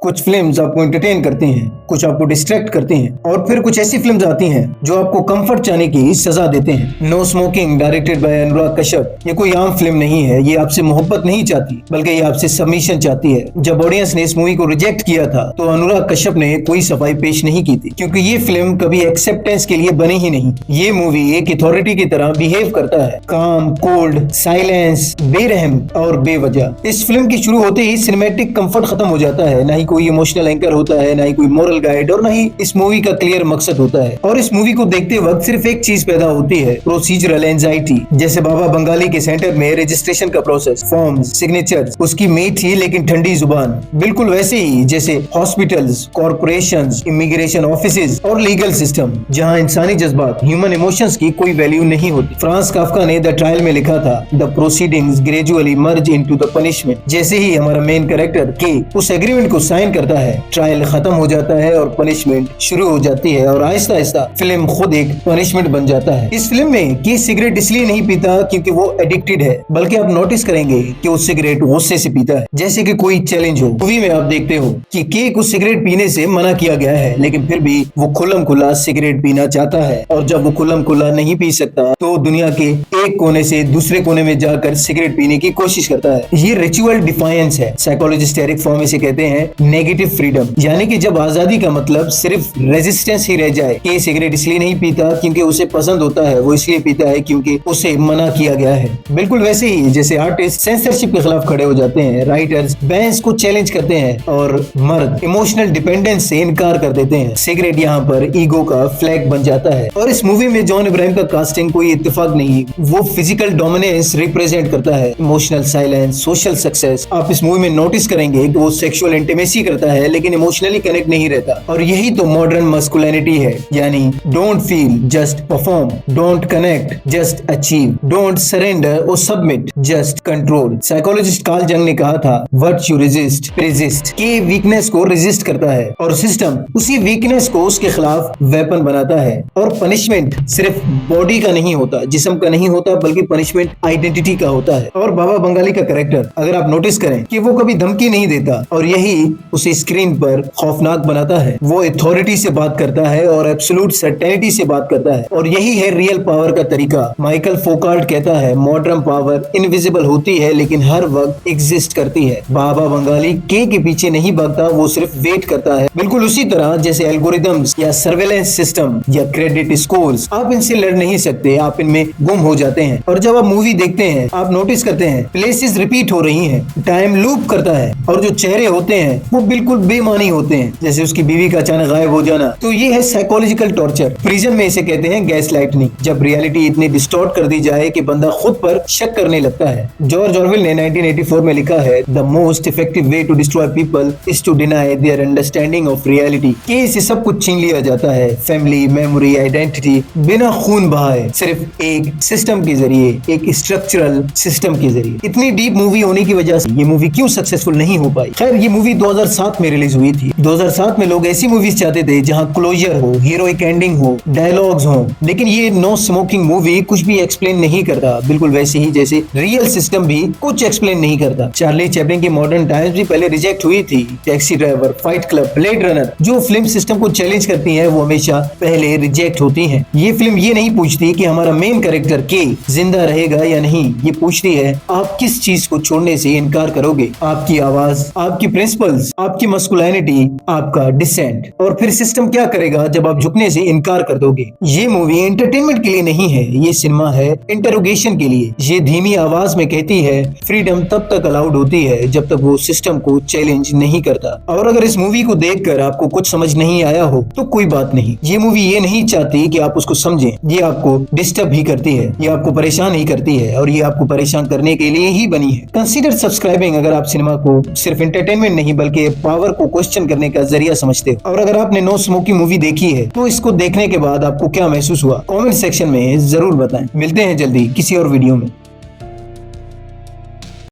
कुछ फिल्म्स आपको एंटरटेन करती हैं, कुछ आपको डिस्ट्रैक्ट करती हैं और फिर कुछ ऐसी फिल्म्स आती हैं जो आपको कंफर्ट चाहने की सजा देते हैं। No smoking directed by Anurag Kashyap ये कोई आम फिल्म नहीं है। ये आपसे मोहब्बत नहीं चाहती बल्कि ये आपसे सबमिशन चाहती है। जब ऑडियंस ने इस मूवी को रिजेक्ट किया था तो अनुराग कश्यप ने कोई सफाई पेश नहीं की थी, क्योंकि ये फिल्म कभी एक्सेप्टेंस के लिए बनी ही नहीं। ये मूवी एक अथॉरिटी की तरह बिहेव करता है, काम, कोल्ड, साइलेंस, बेरहम और बेवजह। इस फिल्म की शुरू होते ही सिनेमैटिक कंफर्ट खत्म हो जाता है। ना ही कोई इमोशनल एंकर होता है, ना ही कोई मोरल गाइड और ना ही इस मूवी का क्लियर मकसद होता है। और इस मूवी को देखते वक्त सिर्फ एक चीज पैदा होती है, प्रोसीजरल एंजाइटी। जैसे बाबा बंगाली के सेंटर में रजिस्ट्रेशन का प्रोसेस, फॉर्म्स, सिग्नेचर्स, उसकी मीठी लेकिन ठंडी जुबान, बिल्कुल वैसे ही जैसे हॉस्पिटल्स, कॉर्पोरेशंस, इमिग्रेशन ऑफिसेज और लीगल सिस्टम, जहां इंसानी जज्बात, ह्यूमन इमोशंस की कोई वैल्यू नहीं होती। फ्रांस काफ्का ने द ट्रायल में लिखा था, the proceedings gradually merge into the punishment. जैसे ही हमारा मेन कैरेक्टर के उस एग्रीमेंट को साइन करता है, ट्रायल खत्म हो जाता है और पनिशमेंट शुरू हो जाती है और आहिस्ता आहिस्ता फिल्म खुद एक पनिशमेंट बन जाता है। इस फिल्म में के सिगरेट इसलिए नहीं पीता क्योंकि वो एडिक्टेड है, बल्कि आप नोटिस करेंगे कि वो सिगरेट गुस्से से पीता है, जैसे कि कोई चैलेंज हो। मूवी में आप देखते हो कि के को सिगरेट पीने से मना किया गया है, लेकिन फिर भी वो खुल्लम खुल्ला सिगरेट पीना चाहता है। और जब वो खुल्लम खुल्ला नहीं पी सकता तो दुनिया के एक कोने से दूसरे कोने में जाकर सिगरेट पीने की कोशिश करता है। ये रिचुअल डिफायंस है। साइकोलॉजिस्ट एरिक फॉर्म इसे कहते हैं नेगेटिव फ्रीडम, यानी कि जब आजादी का मतलब सिर्फ रेजिस्टेंस ही रह जाए। के सिगरेट इसलिए नहीं पीता क्योंकि उसे पसंद होता है, वो इसलिए पीता है क्योंकि उसे मना किया गया है। बिल्कुल वैसे ही जैसे आर्टिस्ट सेंसरशिप के खिलाफ खड़े हो जाते हैं, राइटर्स बैंस को चैलेंज करते हैं और मर्द इमोशनल डिपेंडेंस से इनकार कर देते हैं। सिगरेट यहाँ पर ईगो का फ्लैग बन जाता है। और इस मूवी में जॉन इब्राहिम का कास्टिंग कोई इत्तेफाक नहीं, वो फिजिकल डोमिनेंस रिप्रेजेंट करता है, इमोशनल साइलेंस, सोशल सक्सेस। आप इस मूवी में नोटिस करेंगे कि वो सेक्सुअल इंटीमेसी करता है लेकिन इमोशनली कनेक्ट नहीं रहता। और यही तो मॉडर्न मस्कुलिनिटी है, यानी don't feel just perform, don't connect just achieve, don't surrender और submit just control. Psychologist Carl Jung ने कहा था, व्हाट यू रेजिस्ट रेजिस्ट। के वीकनेस को रेजिस्ट करता है और सिस्टम उसी वीकनेस को उसके खिलाफ वेपन बनाता है। और पनिशमेंट सिर्फ बॉडी का नहीं होता, जिस्म का नहीं होता, बल्कि पनिशमेंट आइडेंटिटी का होता है। और बाबा बंगाली का कैरेक्टर अगर आप नोटिस करें कि वो कभी धमकी नहीं देता और यही उसे स्क्रीन पर खौफनाक बनाता है। वो अथॉरिटी से बात करता है और एब्सोल्यूट सर्टेनिटी से बात करता है, और यही है रियल पावर का तरीका। माइकल फोकार्ट कहता है, मॉडर्न पावर इनविजिबल होती है लेकिन हर वक्त एग्जिस्ट करती है। बाबा बंगाली के पीछे नहीं भागता, वो सिर्फ वेट करता है। बिल्कुल उसी तरह जैसे एल्गोरिथम्स या सर्वेलेंस सिस्टम या क्रेडिट स्कोर्स, आप इनसे लड़ नहीं सकते, आप इनमें गुम हो जाते हैं। और जब आप मूवी देखते हैं आप नोटिस करते हैं प्लेसेस रिपीट हो रही हैं, टाइम लूप करता है और जो चेहरे होते हैं वो बिल्कुल बेमानी होते हैं, जैसे उसकी बीवी का अचानक गायब हो जाना। तो ये है साइकोलॉजिकल टॉर्चर। प्रिजन में इसे कहते हैं गैस लाइटनिंग, जब रियलिटी इतनी डिस्टॉर्ट कर दी जाए कि बंदा खुद पर शक करने लगता है। जॉर्ज ऑरवेल ने 1984 में लिखा है, the most effective way to destroy people is to deny their understanding of reality. के से सब कुछ छीन लिया जाता है, फैमिली, मेमोरी, आइडेंटिटी, बिना खून बहाए, सिर्फ एक सिस्टम के जरिए, एक स्ट्रक्चरल सिस्टम के जरिए। इतनी डीप मूवी होने की वजह से ये मूवी क्यों सक्सेसफुल नहीं हो पाई? खैर, ये मूवी 2007 में रिलीज हुई थी। 2007 में लोग ऐसी मूवीज चाहते थे जहां क्लोजर हो, हीरोइक एंडिंग हो, डायलॉग्स हो, लेकिन ये नो स्मोकिंग मूवी कुछ भी एक्सप्लेन नहीं करता। बिल्कुल वैसे ही जैसे रियल सिस्टम भी कुछ एक्सप्लेन नहीं करता। चार्ली चैपलिन की मॉडर्न टाइम्स भी पहले रिजेक्ट हुई थी। Taxi driver, fight club, blade runner, जो फिल्म सिस्टम को चैलेंज करती हैं वो हमेशा पहले रिजेक्ट होती हैं। ये फिल्म ये नहीं पूछती कि हमारा मेन कैरेक्टर के जिंदा रहेगा या नहीं, ये पूछती है आप किस चीज को छोड़ने से इनकार करोगे। आपकी आवाज, आपकी प्रिंसिपल्स, आपकी मस्कुलिनिटी, आपका डिसेंट। और फिर सिस्टम क्या करेगा जब आप झुकने से इनकार कर दोगे। ये मूवी एंटरटेनमेंट के लिए नहीं है, ये सिनेमा है इंटरोगेशन के लिए। ये धीमी आवाज में कहती है फ्रीडम तब तक अलाउड होती है जब तक वो सिस्टम को चैलेंज नहीं करता। और अगर इस मूवी को देखकर आपको कुछ समझ नहीं आया हो तो कोई बात नहीं, ये मूवी ये नहीं चाहती कि आप उसको समझें, ये आपको डिस्टर्ब ही करती है, ये आपको परेशान ही करती है और ये आपको परेशान करने के लिए ही बनी है। कंसीडर सब्सक्राइबिंग अगर आप सिनेमा को सिर्फ एंटरटेनमेंट नहीं बल्कि पावर को क्वेश्चन करने का जरिया समझते हो। और अगर आपने नो स्मोकिंग मूवी देखी है तो इसको देखने के बाद आपको क्या महसूस हुआ, कमेंट सेक्शन में जरूर बताएं। मिलते हैं जल्दी किसी और वीडियो में।